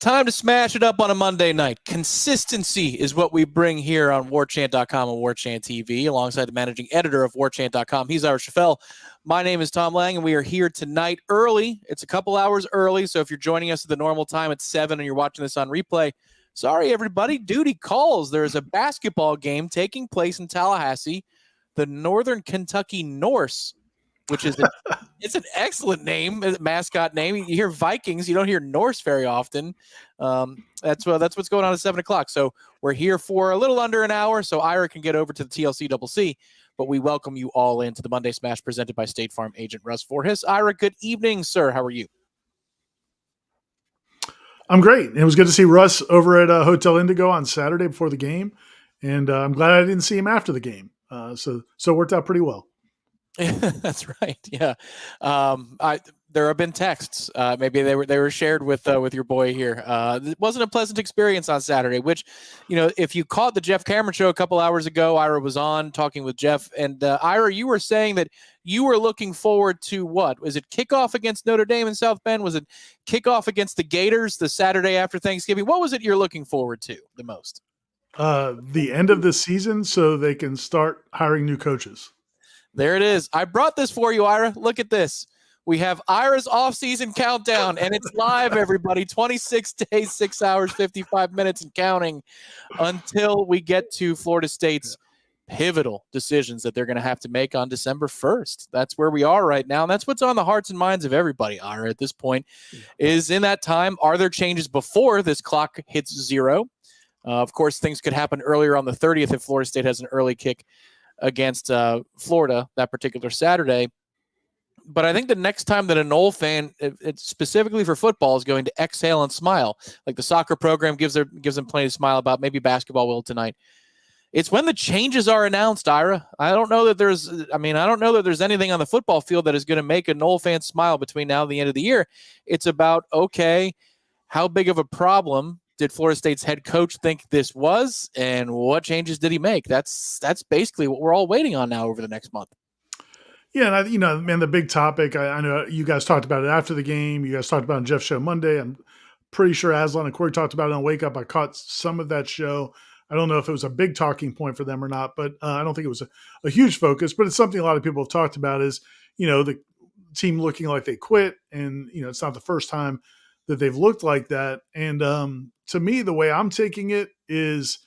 Time to smash it up on a Monday night. Consistency is what we bring here on Warchant.com and Warchant TV, alongside the managing editor of Warchant.com. He's Ira Schafel. My name is Tom Lang, and we are here tonight early. It's a couple hours early, so if you're joining us at the normal time at 7 and you're watching this on replay, sorry, everybody. Duty calls. There is a basketball game taking place in Tallahassee, the Northern Kentucky Norse, which is it's an excellent name, mascot name. You hear Vikings, you don't hear Norse very often. That's what's going on at 7 o'clock. So we're here for a little under an hour, so Ira can get over to the TLC. But we welcome you all into the Monday Smash presented by State Farm agent Russ Forhis. Ira, good evening, sir. How are you? I'm great. It was good to see Russ over at Hotel Indigo on Saturday before the game, and I'm glad I didn't see him after the game. So it worked out pretty well. That's right. Yeah. There have been texts. Maybe they were shared with your boy here. It wasn't a pleasant experience on Saturday, which, if you caught the Jeff Cameron show a couple hours ago, Ira was on talking with Jeff, and Ira, you were saying that you were looking forward to what? Was it kickoff against Notre Dame in South Bend? Was it kickoff against the Gators the Saturday after Thanksgiving? What was it you're looking forward to the most? The end of the season so they can start hiring new coaches. There it is. I brought this for you, Ira. Look at this. We have Ira's off-season countdown, and it's live, everybody. 26 days, 6 hours, 55 minutes, and counting until we get to Florida State's pivotal decisions that they're going to have to make on December 1st. That's where we are right now, and that's what's on the hearts and minds of everybody, Ira, at this point, is in that time, are there changes before this clock hits zero? Of course, things could happen earlier on the 30th if Florida State has an early kick against Florida that particular Saturday. But I think the next time that a Nole fan, it's specifically for football, is going to exhale and smile, like the soccer program gives them plenty to smile about, maybe basketball will tonight. It's when the changes are announced, Ira. I don't know that there's anything on the football field that is going to make a Nole fan smile between now and the end of the year. It's about, okay, how big of a problem did Florida State's head coach think this was, and what changes did he make? That's basically what we're all waiting on now over the next month. Yeah, and the big topic, I know you guys talked about it after the game. You guys talked about it on Jeff's show Monday. I'm pretty sure Aslan and Corey talked about it on Wake Up. I caught some of that show. I don't know if it was a big talking point for them or not, but I don't think it was a huge focus. But it's something a lot of people have talked about is, the team looking like they quit, and, it's not the first time that they've looked like that. And to me, the way I'm taking it is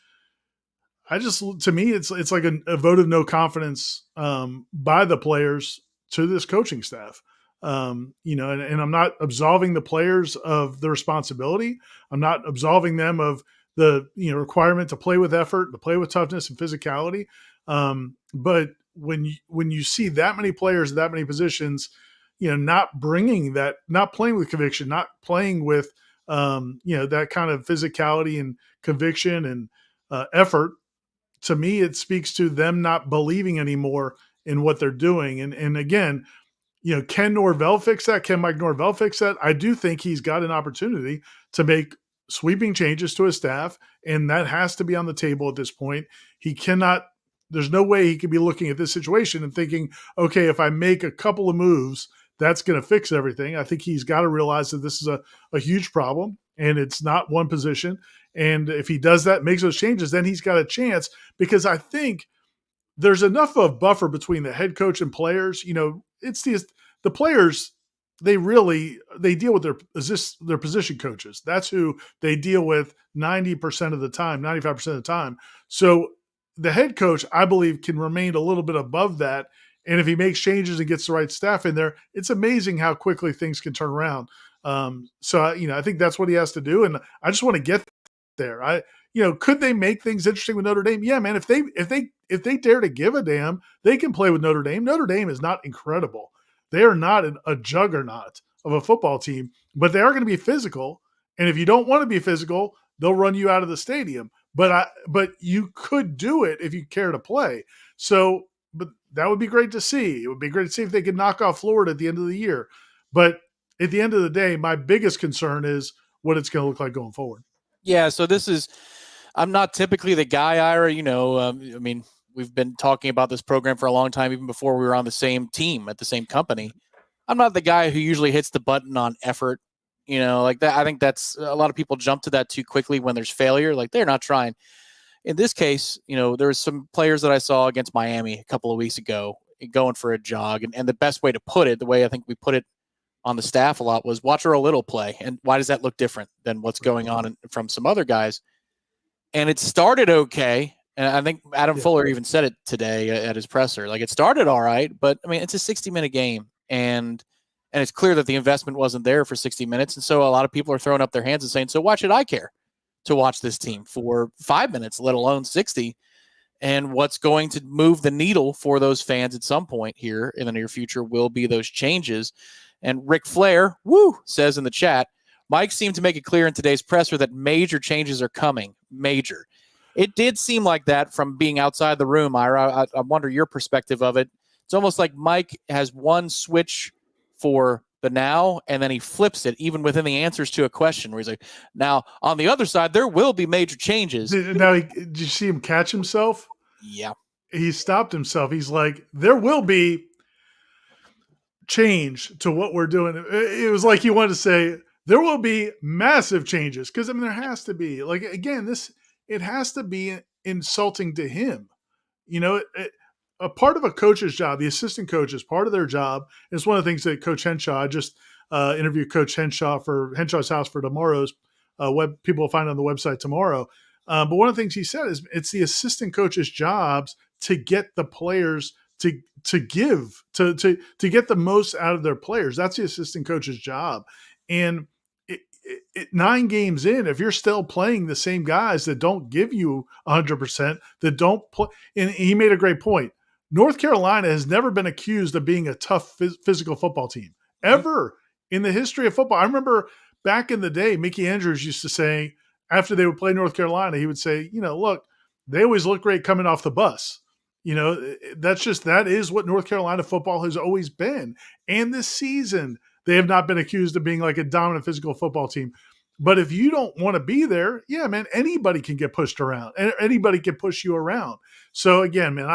it's like a vote of no confidence by the players to this coaching staff. And I'm not absolving the players of the responsibility. I'm not absolving them of the requirement to play with effort, to play with toughness and physicality. But when you see that many players, that many positions, not bringing that, not playing with conviction, not playing with that kind of physicality and conviction and effort, to me, it speaks to them not believing anymore in what they're doing. And again, can Norvell fix that? Can Mike Norvell fix that? I do think he's got an opportunity to make sweeping changes to his staff, and that has to be on the table at this point. There's no way he could be looking at this situation and thinking, okay, if I make a couple of moves, that's going to fix everything. I think he's got to realize that this is a huge problem, and it's not one position. And if he does that, makes those changes, then he's got a chance, because I think there's enough of buffer between the head coach and players. It's the players, they deal with their position coaches. That's who they deal with 90% of the time, 95% of the time. So the head coach, I believe, can remain a little bit above that. And if he makes changes and gets the right staff in there, it's amazing how quickly things can turn around. So I think that's what he has to do. And I just want to get there. Could they make things interesting with Notre Dame? Yeah, man. If they dare to give a damn, they can play with Notre Dame. Notre Dame is not incredible. They are not a juggernaut of a football team, but they are going to be physical. And if you don't want to be physical, they'll run you out of the stadium. But you could do it if you care to play. So, but that would be great to see. It would be great to see if they could knock off Florida at the end of the year. But at the end of the day, my biggest concern is what it's going to look like going forward. Yeah, so I'm not typically the guy, Ira, we've been talking about this program for a long time, even before we were on the same team at the same company. I'm not the guy who usually hits the button on effort, like that. I think that's a lot of people jump to that too quickly when there's failure. Like they're not trying. In this case, there's some players that I saw against Miami a couple of weeks ago going for a jog. And the best way to put it, the way I think we put it on the staff a lot, was watch her a little play. And why does that look different than what's going on from some other guys? And it started okay. And I think Adam Fuller even said it today at his presser. Like it started all right, but I mean, it's a 60-minute game. And it's clear that the investment wasn't there for 60 minutes. And so a lot of people are throwing up their hands and saying, so why should I care to watch this team for 5 minutes, let alone 60? And what's going to move the needle for those fans at some point here in the near future will be those changes. And Ric Flair, says in the chat, Mike seemed to make it clear in today's presser that major changes are coming. Major. It did seem like that from being outside the room, Ira. I wonder your perspective of it. It's almost like Mike has one switch for the now, and then he flips it even within the answers to a question where he's like, now, on the other side, there will be major changes. Did you see him catch himself? Yeah. He stopped himself. He's like, there will be change to what we're doing. It was like he wanted to say, there will be massive changes. Because, I mean, there has to be. Like, again, it has to be insulting to him. A part of a coach's job, the assistant coaches, part of their job, is one of the things that Coach Henshaw, I just interviewed Coach Henshaw for Henshaw's House for tomorrow's web. People will find it on the website tomorrow. But one of the things he said is it's the assistant coach's jobs to get the players to get the most out of their players. That's the assistant coach's job. And 9 games in, if you're still playing the same guys that don't give you 100%, that don't play, and he made a great point. North Carolina has never been accused of being a tough physical football team ever in the history of football. I remember back in the day, Mickey Andrews used to say after they would play North Carolina, he would say, look, they always look great coming off the bus. That is what North Carolina football has always been. And this season, they have not been accused of being like a dominant physical football team. But if you don't want to be there, yeah, man, anybody can get pushed around and anybody can push you around. So again, man,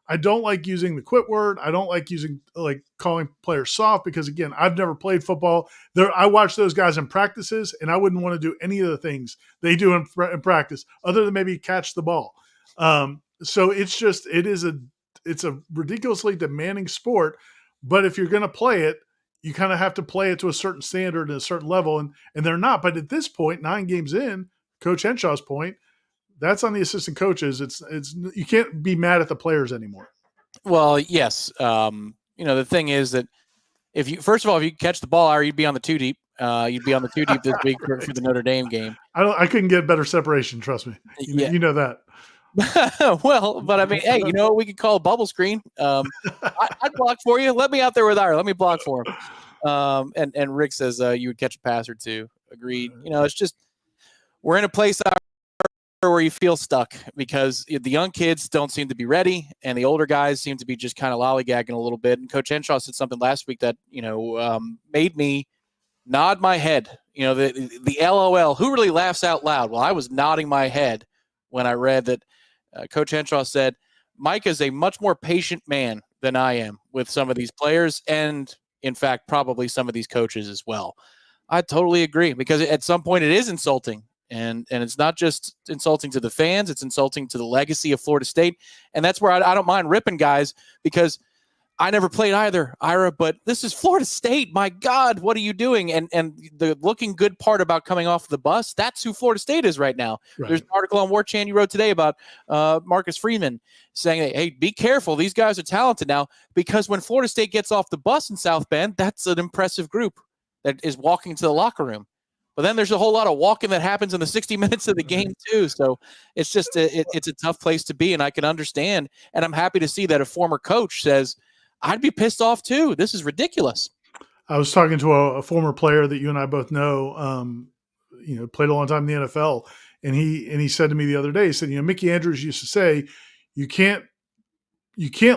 I don't like using the quit word. I don't like calling players soft because, again, I've never played football. I watch those guys in practices, and I wouldn't want to do any of the things they do in practice other than maybe catch the ball. So it's a ridiculously demanding sport. But if you're going to play it, you kind of have to play it to a certain standard and a certain level, and they're not. But at this point, 9 games in, Coach Henshaw's point, that's on the assistant coaches. It's you can't be mad at the players anymore. Well, yes. The thing is that if you catch the ball, you'd be on the 2 deep. You'd be on the 2 deep this week for the Notre Dame game. I couldn't get better separation. Trust me. You know that. Well, but I mean, hey, we could call a bubble screen. I'd block for you. Let me out there with Ira. Let me block for him. And Rick says you would catch a pass or two. Agreed. It's just we're in a place where you feel stuck because the young kids don't seem to be ready and the older guys seem to be just kind of lollygagging a little bit. And Coach Henshaw said something last week that, made me nod my head. The LOL, who really laughs out loud? Well, I was nodding my head when I read that Coach Henshaw said, Mike is a much more patient man than I am with some of these players and, in fact, probably some of these coaches as well. I totally agree because at some point it is insulting. And it's not just insulting to the fans, it's insulting to the legacy of Florida State. And that's where I don't mind ripping guys because I never played either, Ira, but this is Florida State. My God, what are you doing? And the looking good part about coming off the bus, that's who Florida State is right now. Right. There's an article on Warchant you wrote today about Marcus Freeman saying, hey, be careful. These guys are talented now because when Florida State gets off the bus in South Bend, that's an impressive group that is walking to the locker room. But then there's a whole lot of walking that happens in the 60 minutes of the game too. So it's just it's a tough place to be, and I can understand. And I'm happy to see that a former coach says, I'd be pissed off too. This is ridiculous. I was talking to a former player that you and I both know, played a long time in the NFL, and he said to me the other day, he said, Mickey Andrews used to say, you can't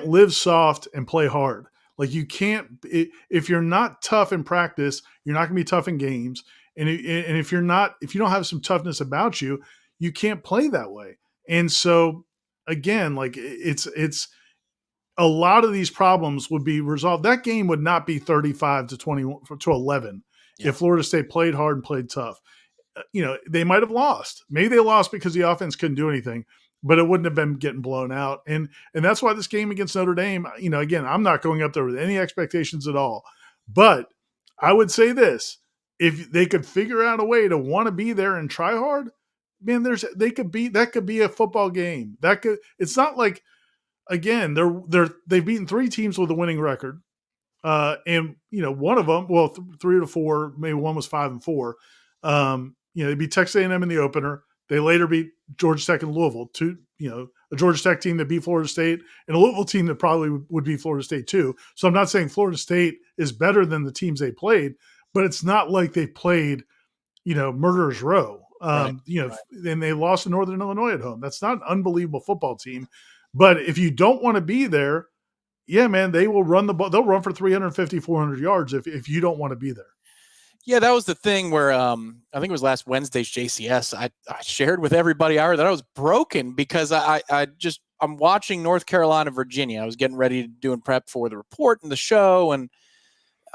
live soft and play hard. Like you can't, if you're not tough in practice, you're not going to be tough in games. And if you don't have some toughness about you, you can't play that way. And so again, like it's a lot of these problems would be resolved. That game would not be 35 to 11 if Florida State played hard and played tough. They might have lost. Maybe they lost because the offense couldn't do anything, but it wouldn't have been getting blown out. And that's why this game against Notre Dame, again, I'm not going up there with any expectations at all. But I would say this: if they could figure out a way to want to be there and try hard, man, that could be a football game. It's not like, again, they've beaten 3 teams with a winning record. And one of them, well, 3 to 4, maybe one was 5-4. They beat Texas A&M in the opener. They later beat Georgia Tech and Louisville. A Georgia Tech team that beat Florida State and a Louisville team that probably would beat Florida State too. So I'm not saying Florida State is better than the teams they played, but it's not like they played, murderer's row. Right. And they lost to Northern Illinois at home. That's not an unbelievable football team. But if you don't want to be there, yeah, man, they will run the ball. They'll run for 350, 400 yards if you don't want to be there. Yeah, that was the thing where I think it was last Wednesday's JCS. I shared with everybody that I was broken because I'm watching North Carolina, Virginia. I was getting ready to do prep for the report and the show, and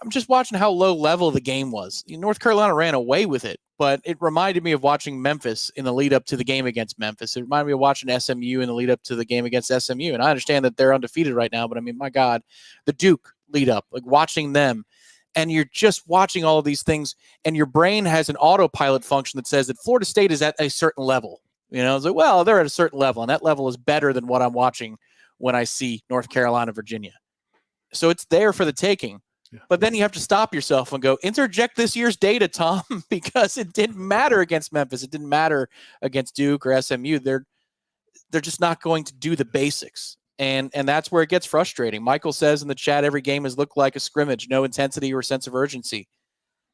I'm just watching how low level the game was. North Carolina ran away with it, but it reminded me of watching Memphis in the lead up to the game against Memphis. It reminded me of watching SMU in the lead up to the game against SMU. And I understand that they're undefeated right now, but I mean, my God, the Duke lead up, like watching them. And you're just watching all of these things, and your brain has an autopilot function that says that Florida State is at a certain level. It's like, well, they're at a certain level, and that level is better than what I'm watching when I see North Carolina, Virginia. So it's there for the taking. Yeah. But then you have to stop yourself and go, interject this year's data, Tom, because it didn't matter against Memphis. It didn't matter against Duke or SMU. They're just not going to do the basics. And that's where it gets frustrating. Michael says in the chat, every game has looked like a scrimmage, no intensity or sense of urgency.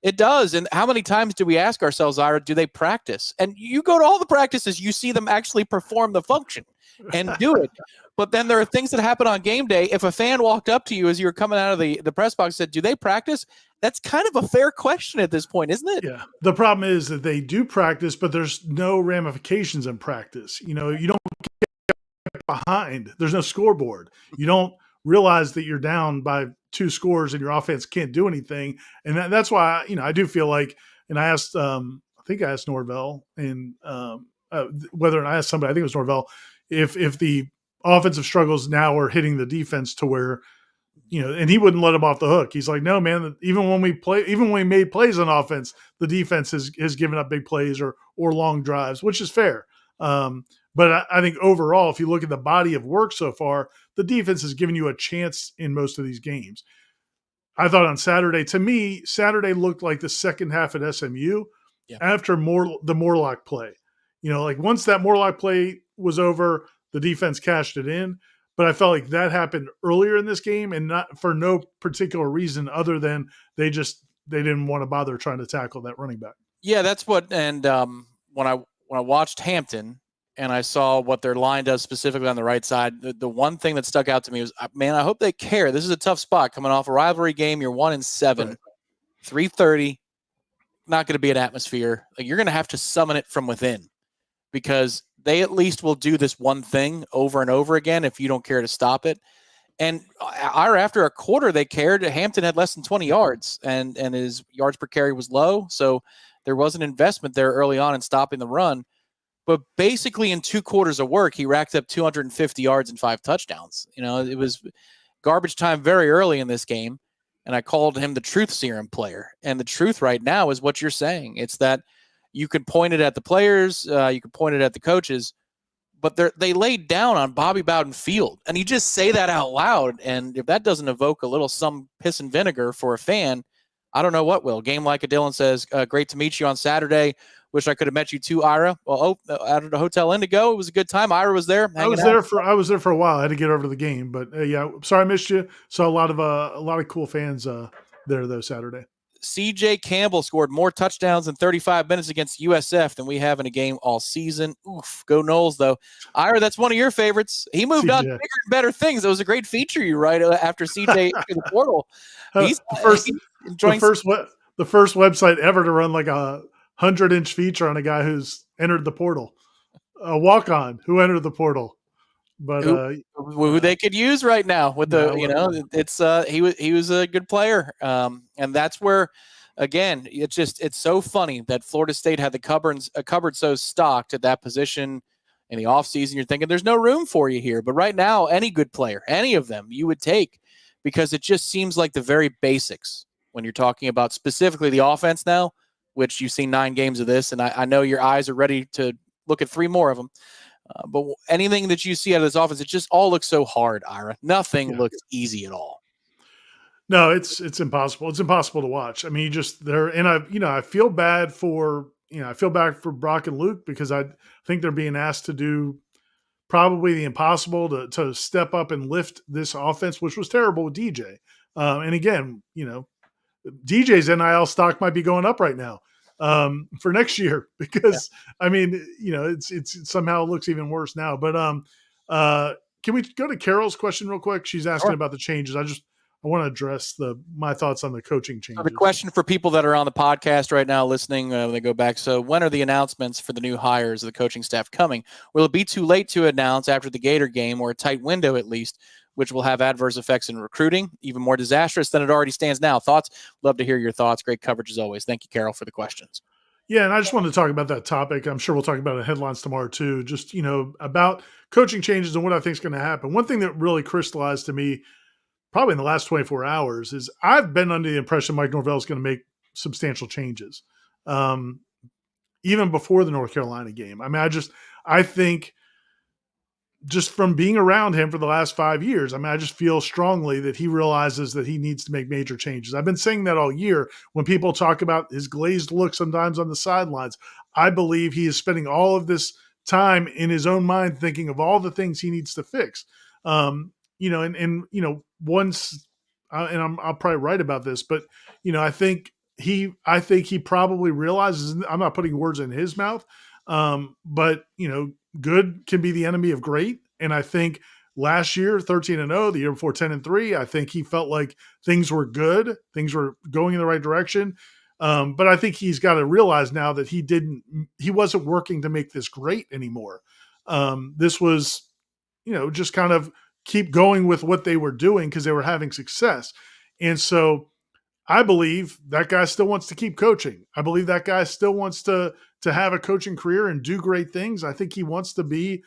It does. And how many times do we ask ourselves, Ira, do they practice? And you go to all the practices, you see them actually perform the function and do it. But then there are things that happen on game day. If a fan walked up to you as you were coming out of the press box and said, do they practice? That's kind of a fair question at this point, isn't it? Yeah. The problem is that they do practice, but there's no ramifications in practice. You don't behind. There's no scoreboard. You don't realize that you're down by 2 scores and your offense can't do anything. And that's why, I do feel like, and I asked, I think I asked Norvell and whether I asked somebody, I think it was Norvell, if the offensive struggles now are hitting the defense to where, and he wouldn't let him off the hook. He's like, no, man, even when we made plays on offense, the defense has given up big plays or long drives, which is fair. But I think overall, if you look at the body of work so far, the defense has given you a chance in most of these games. I thought on Saturday, to me, Saturday looked like the second half at SMU after the Morlock play. Like once that Morlock play was over, the defense cashed it in. But I felt like that happened earlier in this game and not for no particular reason other than they didn't want to bother trying to tackle that running back. Yeah, that's what. And when I watched Hampton, and I saw what their line does specifically on the right side, the one thing that stuck out to me was, man, I hope they care. This is a tough spot coming off a rivalry game. You're 1-7, right. 3:30, not going to be an atmosphere. Like, you're going to have to summon it from within because they at least will do this one thing over and over again if you don't care to stop it. And after a quarter, they cared. Hampton had less than 20 yards, and his yards per carry was low. So there was an investment there early on in stopping the run. But basically in 2 quarters of work, he racked up 250 yards and 5 touchdowns. It was garbage time very early in this game, and I called him the truth serum player. And the truth right now is what you're saying. It's that you could point it at the players, you could point it at the coaches, but they laid down on Bobby Bowden Field. And you just say that out loud, and if that doesn't evoke a little some piss and vinegar for a fan, I don't know what will. Game like a Dylan says, great to meet you on Saturday. Wish I could have met you too, Ira. Well, out of the Hotel Indigo, it was a good time. Ira was there. I was there for a while. I had to get over to the game, but yeah, sorry I missed you. Saw a lot of cool fans there though Saturday. CJ Campbell scored more touchdowns in 35 minutes against USF than we have in a game all season. Oof, go Noles though. Ira, that's one of your favorites. He moved on to bigger and better things. It was a great feature you write after CJ to the portal. The first website ever to run like a 100-inch feature on a guy who's entered the portal, a walk-on who entered the portal, but who they could use right now with it's he was a good player, and that's where again, it's so funny that Florida State had a cupboard so stocked at that position in the offseason. You're thinking there's no room for you here. But right now, any good player, any of them, you would take, because it just seems like the very basics when you're talking about specifically the offense now, which you've seen 9 games of this, and I know your eyes are ready to look at 3 more of them. But anything that you see out of this offense, it just all looks so hard, Ira. Nothing looks easy at all. No, it's impossible. It's impossible to watch. I mean, you just there, and I feel bad for Brock and Luke, because I think they're being asked to do probably the impossible to step up and lift this offense, which was terrible with DJ. And again, DJ's NIL stock might be going up right now for next year, because I mean, it's somehow it looks even worse now. But can we go to Carol's question real quick? She's asking about the changes. I want to address my thoughts on the coaching changes. So the question for people that are on the podcast right now listening, when they go back, so when are the announcements for the new hires of the coaching staff coming? Will it be too late to announce after the Gator game, or a tight window at least, which will have adverse effects in recruiting, even more disastrous than it already stands now? Thoughts? Love to hear your thoughts. Great coverage as always. Thank you, Carol, for the questions. Yeah, and I just wanted to talk about that topic. I'm sure we'll talk about it in headlines tomorrow too, just, about coaching changes and what I think is going to happen. One thing that really crystallized to me probably in the last 24 hours is I've been under the impression Mike Norvell is going to make substantial changes, even before the North Carolina game. I mean, I think just from being around him for the last 5 years, I mean, I just feel strongly that he realizes that he needs to make major changes. I've been saying that all year when people talk about his glazed look sometimes on the sidelines. I believe he is spending all of this time in his own mind thinking of all the things he needs to fix. Once, and I'll probably write about this, but I think he probably realizes, I'm not putting words in his mouth, but good can be the enemy of great. And I think last year, 13-0, the year before 10-3, I think he felt like things were good. Things were going in the right direction. But I think he's got to realize now that he wasn't working to make this great anymore. This was, just kind of keep going with what they were doing because they were having success. And so I believe that guy still wants to keep coaching. I believe that guy still wants to have a coaching career and do great things. I think he wants to be,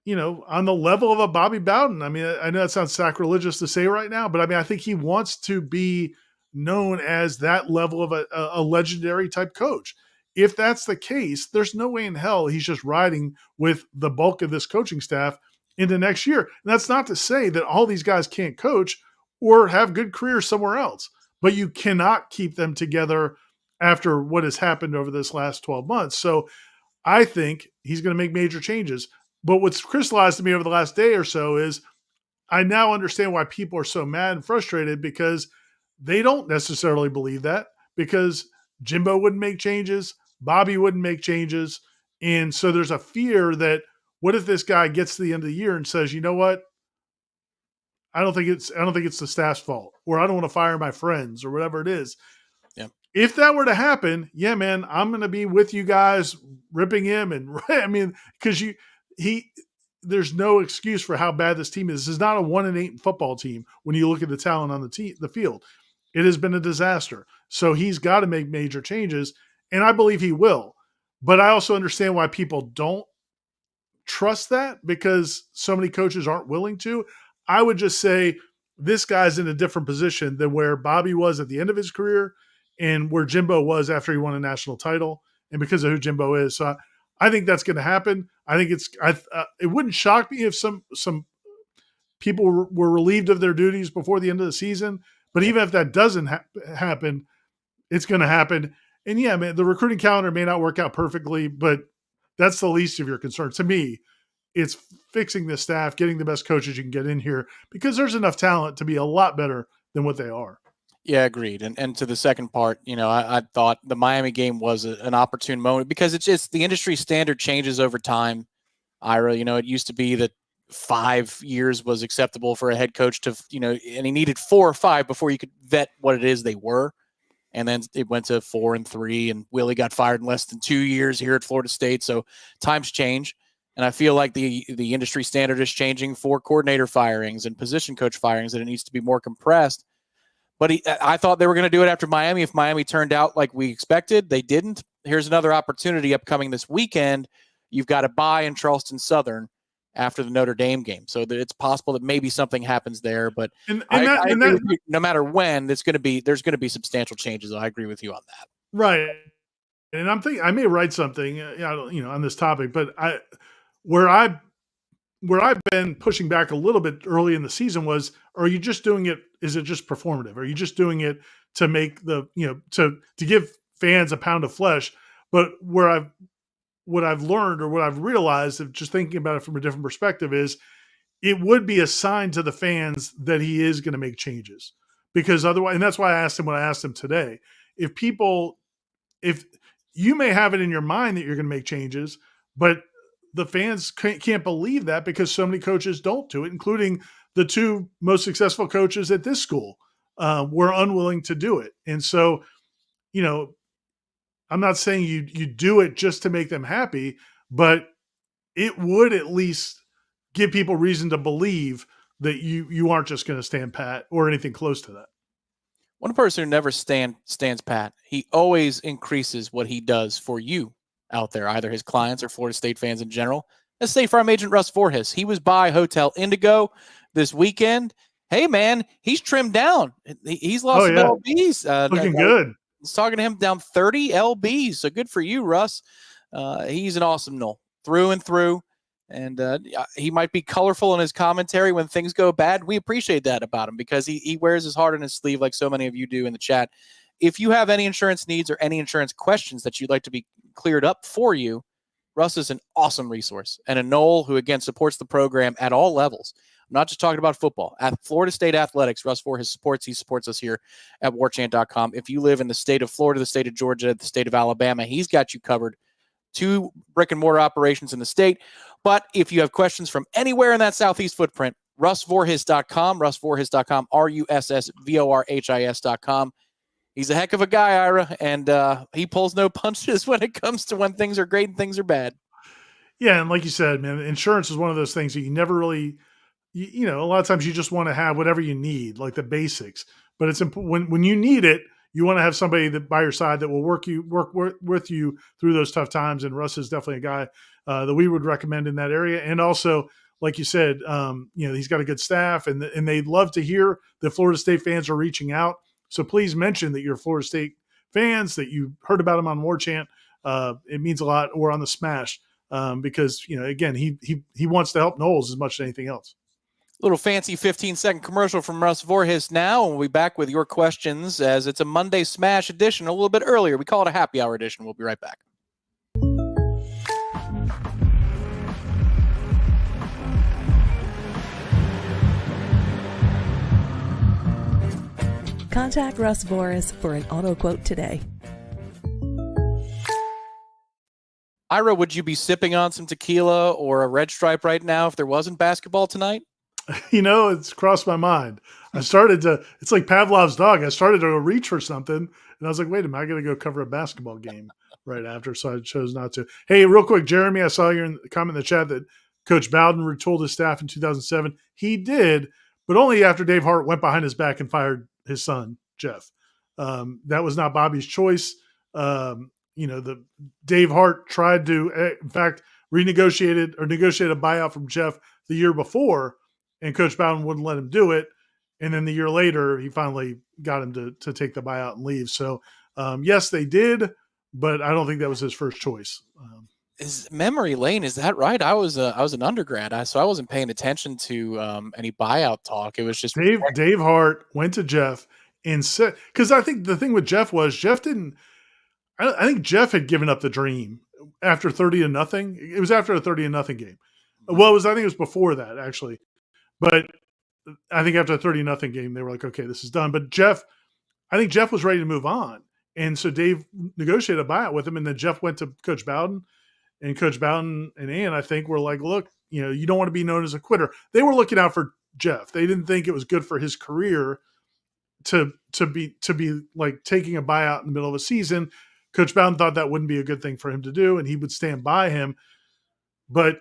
on the level of a Bobby Bowden. I mean, I know that sounds sacrilegious to say right now, but I mean, I think he wants to be known as that level of a legendary type coach. If that's the case, there's no way in hell he's just riding with the bulk of this coaching staff into next year. And that's not to say that all these guys can't coach or have good careers somewhere else, but you cannot keep them together after what has happened over this last 12 months. So I think he's going to make major changes. But what's crystallized to me over the last day or so is I now understand why people are so mad and frustrated, because they don't necessarily believe that, because Jimbo wouldn't make changes, Bobby wouldn't make changes. And so there's a fear that, what if this guy gets to the end of the year and says, you know what? I don't think it's the staff's fault, or I don't want to fire my friends, or whatever it is. Yeah. If that were to happen, yeah, man, I'm going to be with you guys ripping him. And I mean, because there's no excuse for how bad this team is. This is not a 1-8 football team when you look at the talent on the field. It has been a disaster. So he's got to make major changes, and I believe he will. But I also understand why people don't trust that, because so many coaches aren't willing to. I would just say this guy's in a different position than where Bobby was at the end of his career and where Jimbo was after he won a national title, and because of who Jimbo is. So I think that's going to happen. I think it wouldn't shock me if some people were relieved of their duties before the end of the season. But even if that doesn't happen, it's going to happen. And yeah, man, the recruiting calendar may not work out perfectly, but that's the least of your concerns. To me, it's fixing the staff, getting the best coaches you can get in here, because there's enough talent to be a lot better than what they are. Yeah, agreed. And to the second part, I thought the Miami game was an opportune moment, because it's just the industry standard changes over time. Ira, it used to be that 5 years was acceptable for a head coach to, and he needed 4 or 5 before you could vet what it is they were. And then it went to 4 and 3, and Willie got fired in less than 2 years here at Florida State. So times change. And I feel like the industry standard is changing for coordinator firings and position coach firings, and it needs to be more compressed. But I thought they were going to do it after Miami. If Miami turned out like we expected, they didn't. Here's another opportunity upcoming this weekend. You've got a bye in Charleston Southern after the Notre Dame game. So that it's possible that maybe something happens there. But I agree with you, no matter when, there's going to be substantial changes. I agree with you on that. Right. And I'm thinking I may write something, on this topic, but where I've been pushing back a little bit early in the season was, are you just doing it? Is it just performative? Are you just doing it to make to give fans a pound of flesh? But what I've learned or what I've realized of just thinking about it from a different perspective is it would be a sign to the fans that he is going to make changes, because otherwise, and that's why I asked him what I asked him today. If you may have it in your mind that you're going to make changes, but the fans can't believe that because so many coaches don't do it, including the two most successful coaches at this school were unwilling to do it. And so, I'm not saying you do it just to make them happy, but it would at least give people reason to believe that you aren't just going to stand pat or anything close to that. One person who never stands pat, he always increases what he does for you out there, either his clients or Florida State fans in general. Let's State Farm agent Russ Voorhis. He was by Hotel Indigo this weekend. Hey, man, he's trimmed down. He's lost some LBs. Looking good. I was talking to him, down 30 LBs. So good for you, Russ. He's an awesome Nole through and through. And he might be colorful in his commentary when things go bad. We appreciate that about him because he wears his heart on his sleeve like so many of you do in the chat. If you have any insurance needs or any insurance questions that you'd like to be cleared up for you, Russ is an awesome resource and a Nole who, again, supports the program at all levels. I'm not just talking about football. At Florida State Athletics, Russ Voorhis supports. He supports us here at warchant.com. If you live in the state of Florida, the state of Georgia, the state of Alabama, he's got you covered. 2 brick-and-mortar operations in the state. But if you have questions from anywhere in that southeast footprint, russvorhis.com, russvorhis.com, russvorhis.com. He's a heck of a guy, Ira, and he pulls no punches when it comes to when things are great and things are bad. Yeah, and like you said, man, insurance is one of those things that you never really, a lot of times you just want to have whatever you need, like the basics. But it's important when you need it, you want to have somebody that by your side that will work with you through those tough times. And Russ is definitely a guy that we would recommend in that area. And also, like you said, he's got a good staff, and they'd love to hear that Florida State fans are reaching out. So please mention that you're Florida State fans, that you heard about him on Warchant. It means a lot, or on the Smash, because again, he wants to help Noles as much as anything else. Little fancy 15-second commercial from Russ Voorhis now, and we'll be back with your questions as it's a Monday Smash edition a little bit earlier. We call it a happy hour edition. We'll be right back. Contact Russ Voorhis for an auto quote today. Ira, would you be sipping on some tequila or a Red Stripe right now if there wasn't basketball tonight? It's crossed my mind. It's like Pavlov's dog. I started to reach for something, and I was like, wait a minute, I got to go cover a basketball game right after, so I chose not to. Hey, real quick, Jeremy, I saw your comment in the chat that Coach Bowden retooled his staff in 2007. He did, but only after Dave Hart went behind his back and fired his son, Jeff. That was not Bobby's choice. The Dave Hart tried to, in fact, negotiate a buyout from Jeff the year before, and Coach Bowden wouldn't let him do it. And then the year later, he finally got him to take the buyout and leave. So, yes, they did, but I don't think that was his first choice. Is memory lane? Is that right? I was an undergrad, so I wasn't paying attention to any buyout talk. It was just Dave Hart went to Jeff and said, because I think the thing with Jeff was Jeff didn't. I think Jeff had given up the dream after 30-0. It was after a 30-0 game. Well, I think it was before that actually, but I think after a 30-0 game, they were like, okay, this is done. But I think Jeff was ready to move on. And so Dave negotiated a buyout with him. And then Jeff went to Coach Bowden, and Coach Bowden and Ann, I think, were like, look, you don't want to be known as a quitter. They were looking out for Jeff. They didn't think it was good for his career to be like taking a buyout in the middle of a season. Coach Bowden thought that wouldn't be a good thing for him to do, and he would stand by him. But,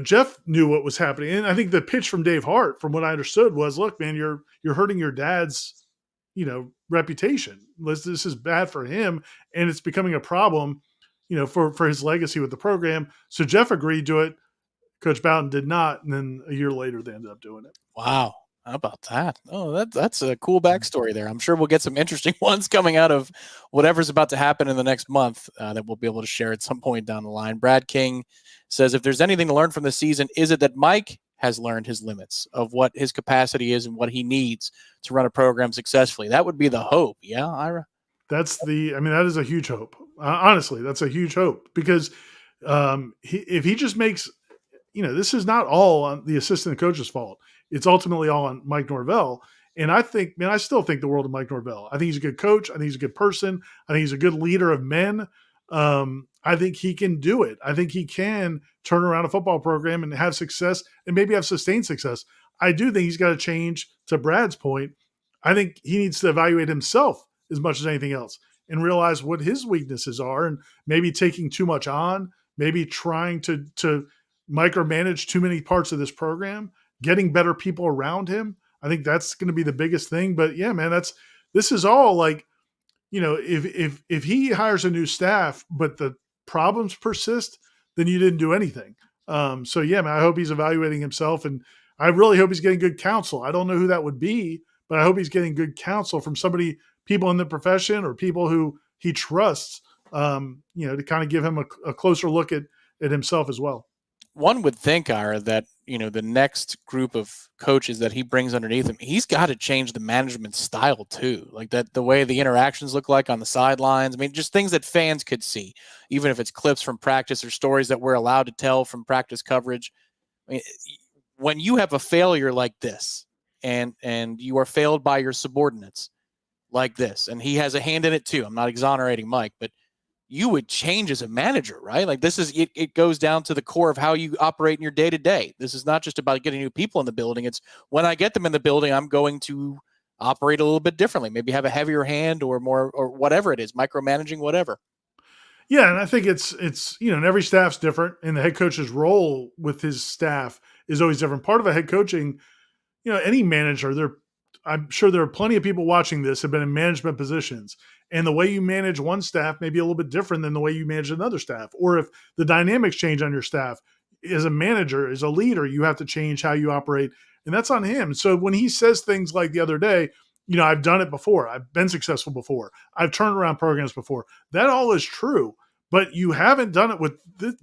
Jeff knew what was happening. And I think the pitch from Dave Hart, from what I understood, was, look, man, you're hurting your dad's reputation. This is bad for him, and it's becoming a problem, for his legacy with the program. So Jeff agreed to it. Coach Bowden did not, and then a year later they ended up doing it. Wow. How about that? Oh, that's a cool backstory there. I'm sure we'll get some interesting ones coming out of whatever's about to happen in the next month that we'll be able to share at some point down the line. Brad King says, if there's anything to learn from the season, is it that Mike has learned his limits of what his capacity is and what he needs to run a program successfully? That would be the hope. Yeah, Ira? That is a huge hope. Honestly, that's a huge hope because if he just makes, this is not all on the assistant coach's fault. It's ultimately all on Mike Norvell. And I still think the world of Mike Norvell. I think he's a good coach. I think he's a good person. I think he's a good leader of men. I think he can do it. I think he can turn around a football program and have success and maybe have sustained success. I do think he's got to change, to Brad's point. I think he needs to evaluate himself as much as anything else and realize what his weaknesses are, and maybe taking too much on, maybe trying to micromanage too many parts of this program, getting better people around him. I think that's going to be the biggest thing. But yeah, man, this is all like, if he hires a new staff, but the problems persist, then you didn't do anything. So yeah, man, I hope he's evaluating himself, and I really hope he's getting good counsel. I don't know who that would be, but I hope he's getting good counsel from people in the profession or people who he trusts, to kind of give him a closer look at himself as well. One would think, Ira, that, the next group of coaches that he brings underneath him, he's got to change the management style too. Like that, the way the interactions look like on the sidelines. I mean, just things that fans could see, even if it's clips from practice or stories that we're allowed to tell from practice coverage. I mean, when you have a failure like this and you are failed by your subordinates like this, and he has a hand in it too. I'm not exonerating Mike, but you would change as a manager, right? Like this is, it goes down to the core of how you operate in your day to day. This is not just about getting new people in the building. It's when I get them in the building, I'm going to operate a little bit differently, maybe have a heavier hand or more, or whatever it is, micromanaging, whatever. Yeah. And I think it's, and every staff's different, and the head coach's role with his staff is always different. Part of a head coaching, any manager, I'm sure there are plenty of people watching this have been in management positions, and the way you manage one staff may be a little bit different than the way you manage another staff. Or if the dynamics change on your staff, as a manager, as a leader, you have to change how you operate, and that's on him. So when he says things like the other day, I've done it before, I've been successful before, I've turned around programs before, that all is true, but you haven't done it with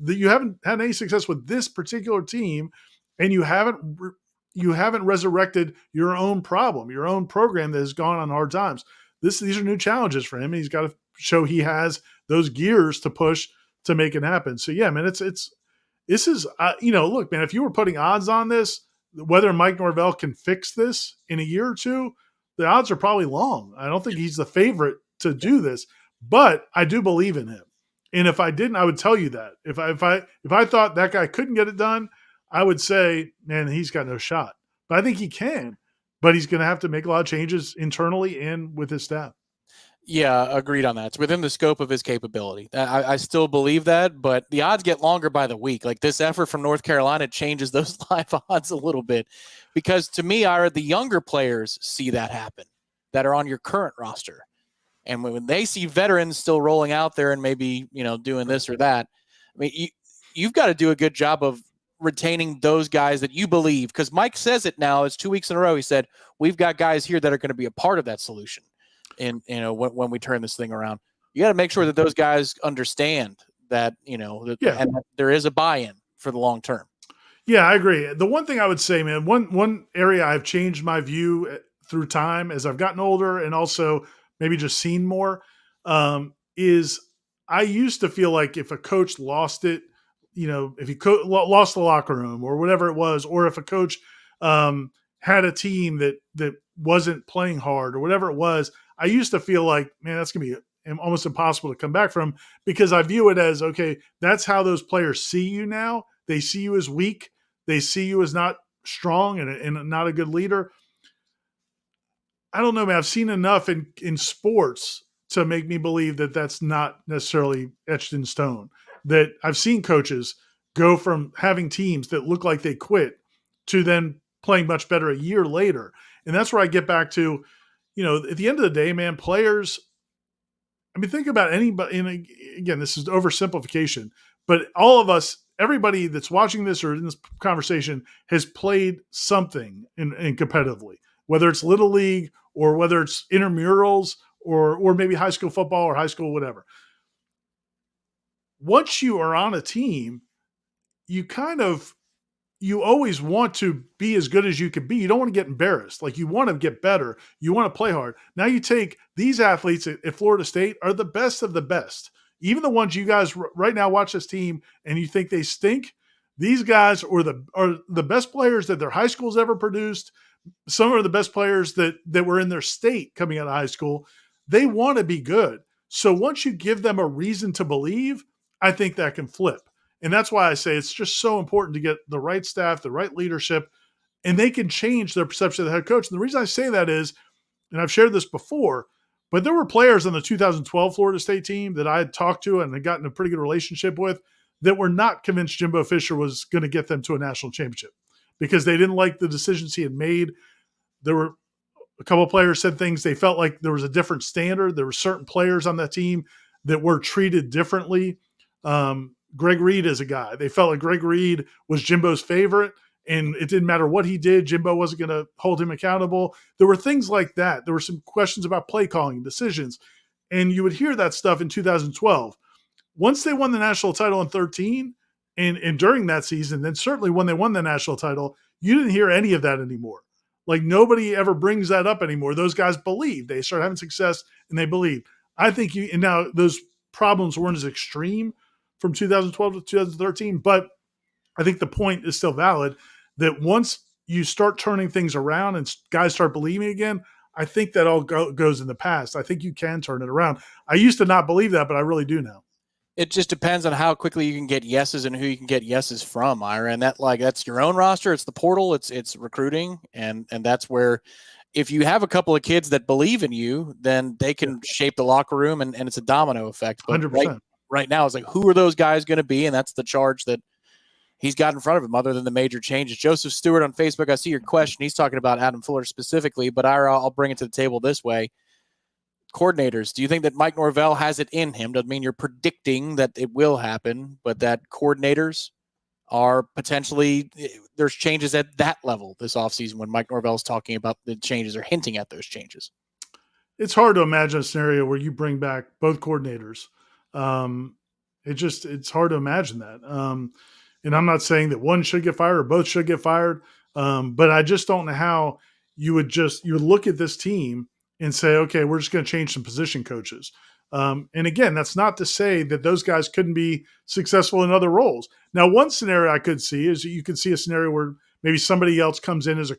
you haven't had any success with this particular team, and you haven't resurrected your own problem, your own program that has gone on hard times. These are new challenges for him, and he's got to show he has those gears to push to make it happen. So yeah, man, this is look, man, if you were putting odds on this, whether Mike Norvell can fix this in a year or two, the odds are probably long. I don't think he's the favorite to do this, but I do believe in him. And if I didn't, I would tell you that. If I thought that guy couldn't get it done, I would say, man, he's got no shot. But I think he can. But he's going to have to make a lot of changes internally and with his staff. Yeah, agreed on that. It's within the scope of his capability. I still believe that, but the odds get longer by the week. Like this effort from North Carolina changes those live odds a little bit, because to me, Ira, the younger players see that happen that are on your current roster. And when they see veterans still rolling out there and maybe, doing this or that, I mean, you've got to do a good job of retaining those guys that you believe, because Mike says it now. It's 2 weeks in a row. He said, we've got guys here that are going to be a part of that solution. And, when we turn this thing around, you got to make sure that those guys understand that, and that there is a buy-in for the long term. Yeah, I agree. The one thing I would say, man, one area I've changed my view through time as I've gotten older and also maybe just seen more, is I used to feel like if a coach lost it, if he lost the locker room or whatever it was, or if a coach had a team that wasn't playing hard or whatever it was, I used to feel like, man, that's going to be almost impossible to come back from, because I view it as, okay, that's how those players see you now. They see you as weak. They see you as not strong and not a good leader. I don't know, man. I've seen enough in sports to make me believe that that's not necessarily etched in stone. That I've seen coaches go from having teams that look like they quit to then playing much better a year later. And that's where I get back to, at the end of the day, man, players, I mean, think about anybody, and again, this is oversimplification, but all of us, everybody that's watching this or in this conversation has played something in competitively, whether it's Little League or whether it's intramurals or maybe high school football or high school, whatever. Once you are on a team, you always want to be as good as you can be. You don't want to get embarrassed. Like, you want to get better. You want to play hard. Now you take these athletes at Florida State are the best of the best. Even the ones you guys right now watch this team and you think they stink. These guys are the best players that their high school's ever produced. Some are the best players that were in their state coming out of high school. They want to be good. So once you give them a reason to believe, I think that can flip. And that's why I say it's just so important to get the right staff, the right leadership, and they can change their perception of the head coach. And the reason I say that is, and I've shared this before, but there were players on the 2012 Florida State team that I had talked to and had gotten a pretty good relationship with that were not convinced Jimbo Fisher was going to get them to a national championship because they didn't like the decisions he had made. There were a couple of players said things, they felt like there was a different standard. There were certain players on that team that were treated differently. Greg Reed is a guy. They felt like Greg Reed was Jimbo's favorite, and it didn't matter what he did. Jimbo wasn't going to hold him accountable. There were things like that. There were some questions about play calling and decisions, and you would hear that stuff in 2012. Once they won the national title in 13, and during that season, then certainly when they won the national title, you didn't hear any of that anymore. Like, nobody ever brings that up anymore. Those guys believe. They start having success, and they believe. I think and now those problems weren't as extreme from 2012 to 2013, but I think the point is still valid that once you start turning things around and guys start believing again, I think that all goes in the past. I think you can turn it around. I used to not believe that, but I really do now. It just depends on how quickly you can get yeses and who you can get yeses from, Ira. And that's your own roster. It's the portal. It's recruiting. And that's where, if you have a couple of kids that believe in you, then they can shape the locker room, and it's a domino effect. But 100%. Right now, it's like, who are those guys going to be? And that's the charge that he's got in front of him, other than the major changes. Joseph Stewart on Facebook, I see your question. He's talking about Adam Fuller specifically, but I'll bring it to the table this way. Coordinators, do you think that Mike Norvell has it in him? Doesn't mean you're predicting that it will happen, but that coordinators are potentially, there's changes at that level this offseason when Mike Norvell's talking about the changes or hinting at those changes. It's hard to imagine a scenario where you bring back both coordinators. It's hard to imagine that. And I'm not saying that one should get fired or both should get fired. But I just don't know how you would look at this team and say, okay, we're just going to change some position coaches. And again, that's not to say that those guys couldn't be successful in other roles. Now, one scenario I could see is you could see a scenario where maybe somebody else comes in as a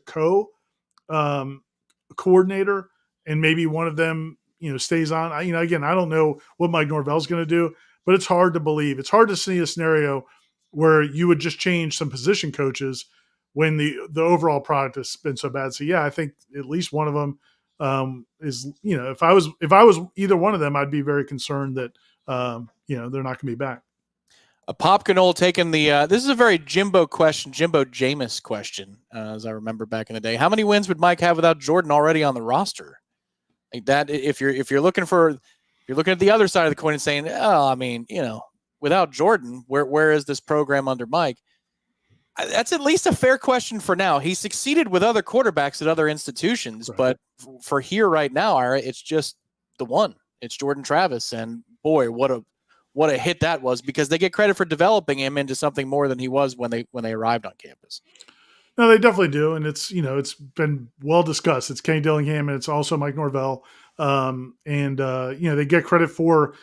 coordinator, and maybe one of them, stays on. Again, I don't know what Mike Norvell's going to do, but it's hard to believe. It's hard to see a scenario where you would just change some position coaches when the overall product has been so bad. So yeah, I think at least one of them is, if I was either one of them, I'd be very concerned that, they're not going to be back. Pop Canole taking this is a very Jimbo Jameis question, as I remember back in the day. How many wins would Mike have without Jordan already on the roster? Like that, if you're looking at the other side of the coin and saying, without Jordan, where is this program under Mike? That's at least a fair question for now. He succeeded with other quarterbacks at other institutions, right. But for here right now, Ira, it's just the one. It's Jordan Travis, and boy, what a hit that was, because they get credit for developing him into something more than he was when they arrived on campus. No, they definitely do, and it's it's been well discussed. It's Kenny Dillingham, and it's also Mike Norvell, they get credit for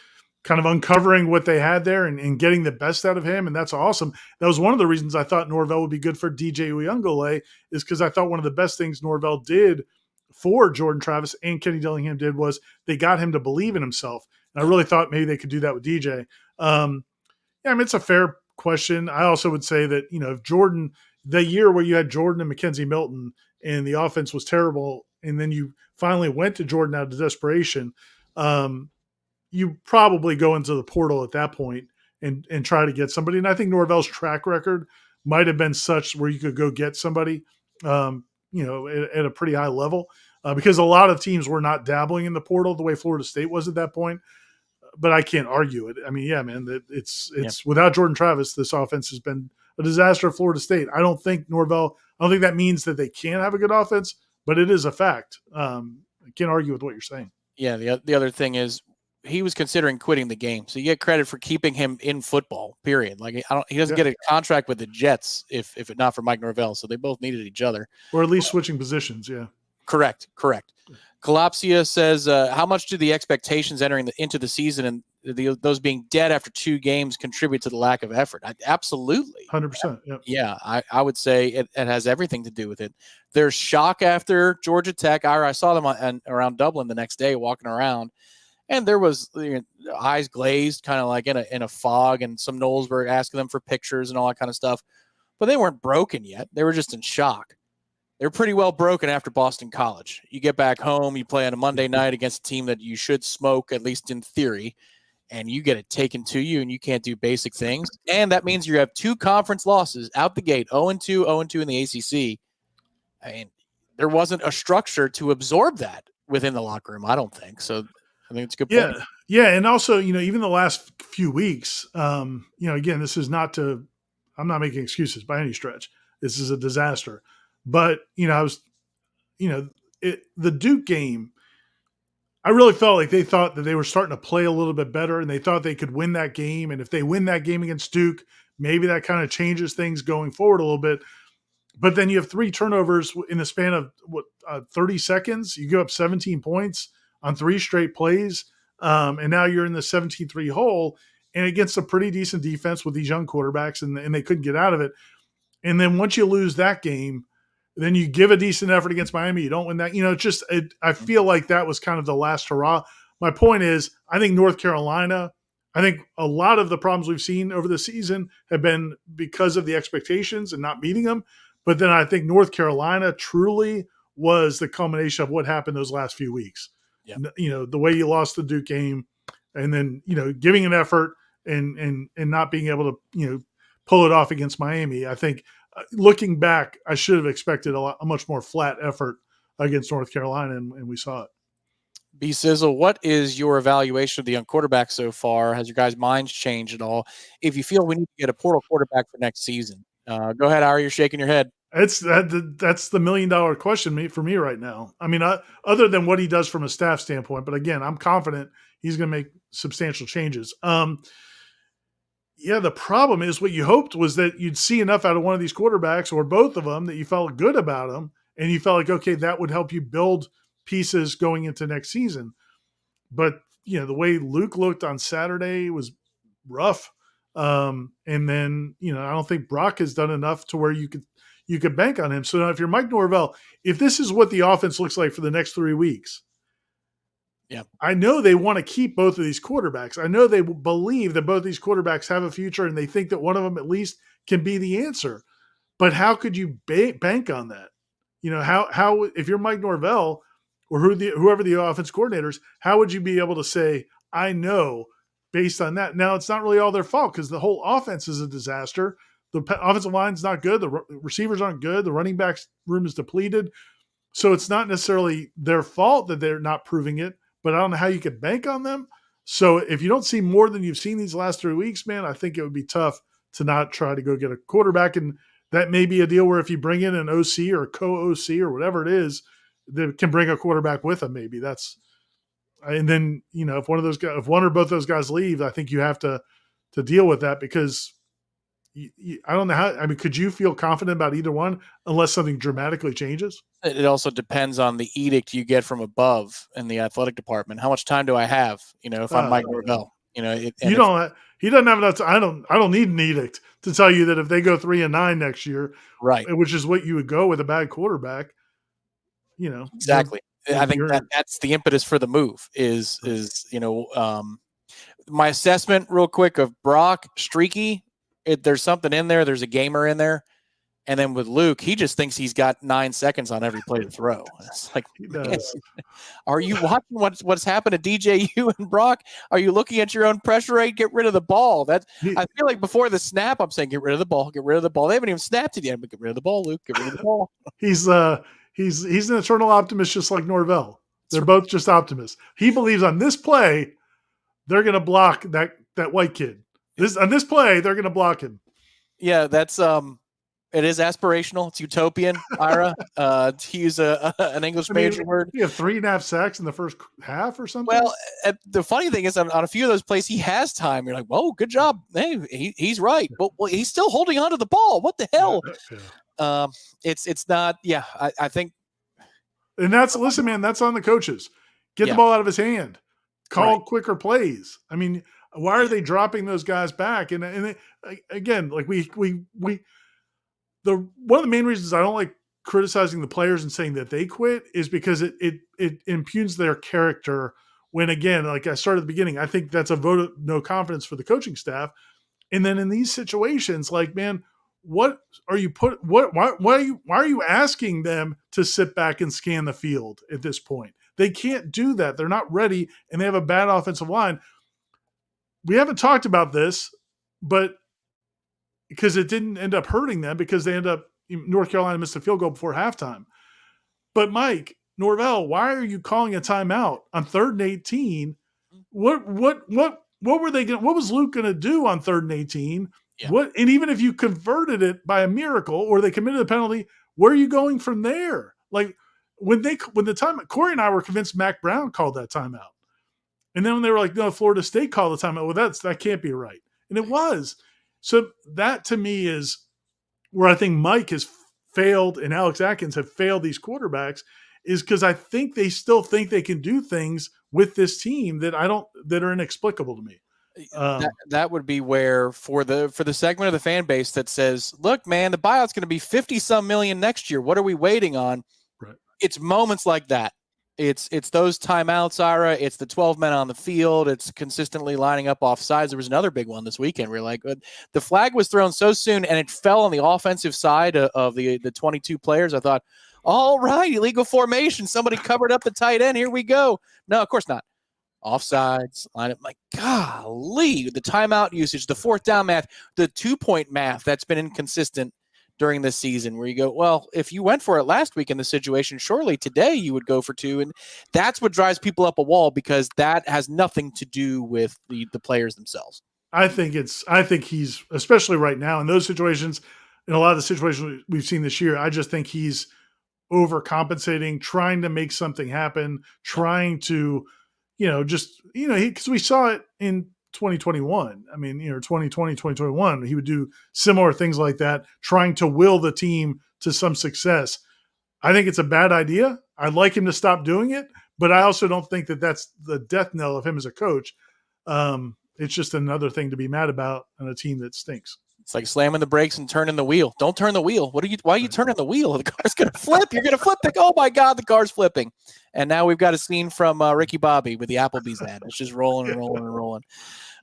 kind of uncovering what they had there and getting the best out of him, and that's awesome. That was one of the reasons I thought Norvell would be good for DJ Uyunglele, is because I thought one of the best things Norvell did for Jordan Travis and Kenny Dillingham did was they got him to believe in himself. And I really thought maybe they could do that with DJ. It's a fair question. I also would say that, if Jordan, the year where you had Jordan and Mackenzie Milton and the offense was terrible, and then you finally went to Jordan out of desperation, you probably go into the portal at that point and try to get somebody. And I think Norvell's track record might have been such where you could go get somebody, at a pretty high level. because a lot of teams were not dabbling in the portal the way Florida State was at that point. But I can't argue it. I mean, yeah, man, it's without Jordan Travis, this offense has been a disaster at Florida State. I don't think that means that they can't have a good offense, but it is a fact. I can't argue with what you're saying. Yeah, the other thing is he was considering quitting the game, so you get credit for keeping him in football. Period. Like he doesn't get a contract with the Jets if it not for Mike Norvell. So they both needed each other, or at least switching positions. Yeah, correct. Colapsia says, how much do the expectations entering into the season and those being dead after 2 games contribute to the lack of effort? Absolutely. 100%. Yeah, I would say it has everything to do with it. There's shock after Georgia Tech. I saw them around Dublin the next day walking around, and there was eyes glazed, kind of like in a fog, and some Noles were asking them for pictures and all that kind of stuff. But they weren't broken yet. They were just in shock. They're pretty well broken after Boston College. You get back home, you play on a Monday night against a team that you should smoke, at least in theory, and you get it taken to you, and you can't do basic things. And that means you have 2 conference losses out the gate, 0-2, 0-2 in the ACC. I mean, there wasn't a structure to absorb that within the locker room, I don't think. So I think it's a good point. Yeah, and also, even the last few weeks, again, this is not to – I'm not making excuses by any stretch. This is a disaster. But, the Duke game, I really felt like they thought that they were starting to play a little bit better and they thought they could win that game. And if they win that game against Duke, maybe that kind of changes things going forward a little bit. But then you have 3 turnovers in the span of 30 seconds. You give up 17 points on 3 straight plays. And now you're in the 17-3 hole and against a pretty decent defense with these young quarterbacks and they couldn't get out of it. And then once you lose that game, then you give a decent effort against Miami. You don't win that. I feel like that was kind of the last hurrah. My point is, I think North Carolina, I think a lot of the problems we've seen over the season have been because of the expectations and not meeting them. But then I think North Carolina truly was the culmination of what happened those last few weeks. Yeah. The way you lost the Duke game and then, giving an effort and not being able to, pull it off against Miami. I think looking back, I should have expected a much more flat effort against North Carolina, and we saw it. B Sizzle, what is your evaluation of the young quarterback so far? Has your guys' minds changed at all? If you feel we need to get a portal quarterback for next season, go ahead, Ira. You're shaking your head. That's the $1 million question for me right now. I mean, other than what he does from a staff standpoint, but again, I'm confident he's going to make substantial changes. Yeah, the problem is what you hoped was that you'd see enough out of one of these quarterbacks or both of them that you felt good about them and you felt like, okay, that would help you build pieces going into next season. But, the way Luke looked on Saturday was rough. And then, I don't think Brock has done enough to where you could bank on him. So now if you're Mike Norvell, if this is what the offense looks like for the next 3 weeks, yeah, I know they want to keep both of these quarterbacks. I know they believe that both these quarterbacks have a future and they think that one of them at least can be the answer. But how could you bank on that? How if you're Mike Norvell or whoever the offense coordinators, how would you be able to say, I know based on that? Now, it's not really all their fault because the whole offense is a disaster. The offensive line's not good. The receivers aren't good. The running backs room is depleted. So it's not necessarily their fault that they're not proving it. But I don't know how you could bank on them. So if you don't see more than you've seen these last 3 weeks, man, I think it would be tough to not try to go get a quarterback. And that may be a deal where if you bring in an OC or a co-OC or whatever it is, that can bring a quarterback with them. Maybe and then, if one or both those guys leave, I think you have to deal with that because I don't know could you feel confident about either one unless something dramatically changes? It also depends on the edict you get from above in the athletic department. How much time do I have? If I'm Mike Norvell, he doesn't have enough time. I don't need an edict to tell you that if they go 3-9 next year, right, which is what you would go with a bad quarterback, exactly. I think that's the impetus for the move is my assessment real quick of Brock streaky. There's something in there. There's a gamer in there. And then with Luke, he just thinks he's got 9 seconds on every play to throw. It's like, man, are you watching what's happened to DJU and Brock? Are you looking at your own pressure rate? Get rid of the ball. I feel like before the snap, I'm saying, get rid of the ball. Get rid of the ball. They haven't even snapped it yet, but get rid of the ball, Luke. Get rid of the ball. He's an eternal optimist, just like Norvell. They're both just optimists. He believes on this play, they're going to block that white kid. On this play, they're going to block him. Yeah, that's it is aspirational. It's utopian, Ira. To use an English major word. You have 3.5 sacks in the first half or something. Well, the funny thing is, on a few of those plays, he has time. You're like, "Whoa, good job!" Hey, he's right, but he's still holding on to the ball. What the hell? Yeah. It's not. Yeah, I think. And listen, man. That's on the coaches. Get the ball out of his hand. Call quicker plays. I mean, why are they dropping those guys back? And again, like one of the main reasons I don't like criticizing the players and saying that they quit is because it impugns their character. When, again, like I started at the beginning, I think that's a vote of no confidence for the coaching staff. And then in these situations, like, man, why are you asking them to sit back and scan the field at this point? They can't do that. They're not ready, and they have a bad offensive line. We haven't talked about this, but because it didn't end up hurting them, because North Carolina missed a field goal before halftime. But Mike, Norvell, why are you calling a timeout on 3rd and 18? What were they going? What was Luke going to do on 3rd and 18? Yeah. And even if you converted it by a miracle, or they committed a penalty, where are you going from there? Like when the time Corey and I were convinced Mac Brown called that timeout, and then when they were like, no, Florida State called the timeout. Well, that can't be right, and it was. So that to me is where I think Mike has failed and Alex Atkins have failed these quarterbacks, is because I think they still think they can do things with this team that are inexplicable to me. That would be where for the segment of the fan base that says, look, man, the buyout's going to be 50-some million next year. What are we waiting on? Right. It's moments like that. It's those timeouts, Ira. It's the 12 men on the field. It's consistently lining up off sides. There was another big one this weekend. We're like, the flag was thrown so soon, and it fell on the offensive side of the 22 players. I thought, all right, illegal formation. Somebody covered up the tight end. Here we go. No, of course not. Offsides, line up. My golly, the timeout usage, the 4th down math, the 2-point math that's been inconsistent during this season, where you go, well, if you went for it last week in the situation, surely today you would go for 2. And that's what drives people up a wall, because that has nothing to do with the players themselves. I think he's, especially right now in those situations, in a lot of the situations we've seen this year, I just think he's overcompensating, trying to make something happen, trying to, because we saw it in 2021. I mean, 2020, 2021, he would do similar things like that, trying to will the team to some success. I think it's a bad idea. I'd like him to stop doing it, but I also don't think that that's the death knell of him as a coach. It's just another thing to be mad about on a team that stinks. It's like slamming the brakes and turning the wheel. Don't turn the wheel. Why are you turning the wheel? The car's going to flip. You're going to flip. Oh my God, the car's flipping. And now we've got a scene from Ricky Bobby with the Applebee's ad. It's just rolling and rolling and rolling.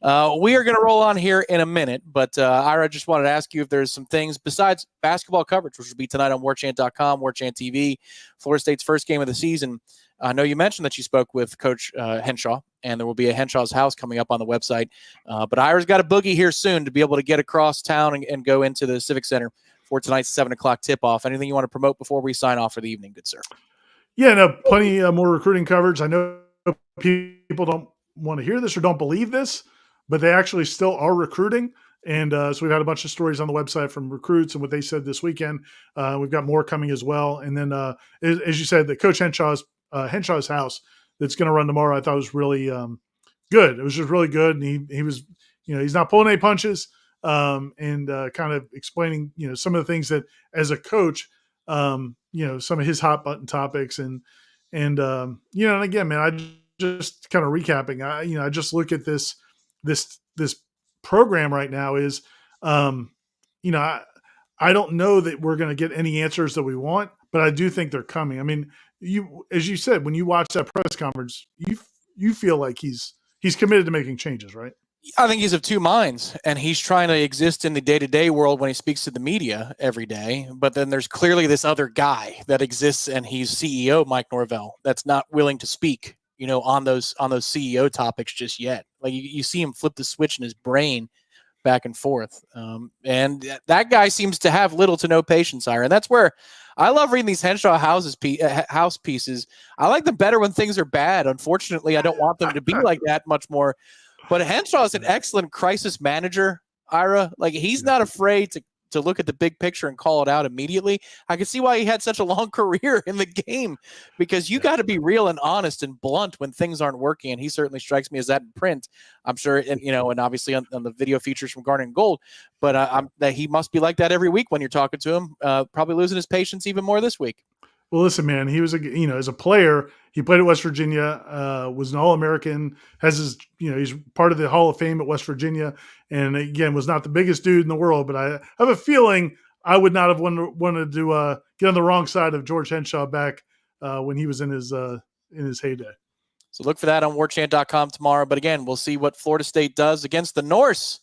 We are going to roll on here in a minute, but Ira, just wanted to ask you if there's some things besides basketball coverage, which will be tonight on Warchant.com, Warchant TV, Florida State's first game of the season. I know you mentioned that you spoke with Coach Henshaw, and there will be a Henshaw's house coming up on the website. But Ira's got a boogie here soon to be able to get across town and go into the Civic Center for tonight's 7 o'clock tip-off. Anything you want to promote before we sign off for the evening, good sir? Yeah, no, plenty more recruiting coverage. I know people don't want to hear this or don't believe this, but they actually still are recruiting. And so we've had a bunch of stories on the website from recruits and what they said this weekend. We've got more coming as well. And then, as you said, the Coach Henshaw's house that's going to run tomorrow, I thought was really good. It was just really good. And he was, he's not pulling any punches and kind of explaining, some of the things that as a coach, some of his hot button topics and again, man, I just kind of recapping, I just look at this program right now is, I don't know that we're going to get any answers that we want, but I do think they're coming. I mean, as you said, when you watch that press conference, you feel like he's committed to making changes, right? I think he's of two minds, and he's trying to exist in the day-to-day world when he speaks to the media every day. But then there's clearly this other guy that exists, and he's CEO Mike Norvell, that's not willing to speak, on those CEO topics just yet. Like you see him flip the switch in his brain back and forth. And that guy seems to have little to no patience, Ira. And that's where I love reading these Henshaw house pieces. I like them better when things are bad. Unfortunately, I don't want them to be like that much more. But Henshaw is an excellent crisis manager, Ira. Like, he's not afraid to look at the big picture and call it out immediately. I can see why he had such a long career in the game, because you got to be real and honest and blunt when things aren't working. And he certainly strikes me as that in print. I'm sure, and obviously on the video features from Garnet and Gold, but that he must be like that every week when you're talking to him, probably losing his patience even more this week. Well, listen, man, he was as a player, he played at West Virginia, was an All-American, has his, he's part of the Hall of Fame at West Virginia. And again, was not the biggest dude in the world, but I have a feeling I would not have wanted to get on the wrong side of George Henshaw back when he was in his heyday. So look for that on warchant.com tomorrow. But again, we'll see what Florida State does against the Norse.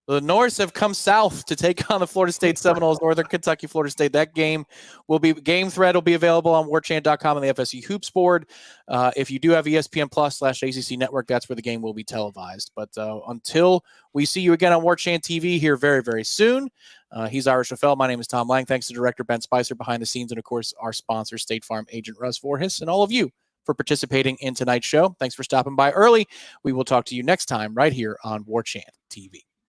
The Norse have come south to take on the Florida State Seminoles, Northern Kentucky, Florida State. That game thread will be available on warchant.com and the FSU Hoops board. If you do have ESPN Plus /ACC Network, that's where the game will be televised. But until we see you again on Warchant TV here very, very soon, he's Ira Schoffel. My name is Tom Lang. Thanks to Director Ben Spicer behind the scenes, and of course our sponsor, State Farm agent Russ Voorhis, and all of you for participating in tonight's show. Thanks for stopping by early. We will talk to you next time right here on Warchant TV.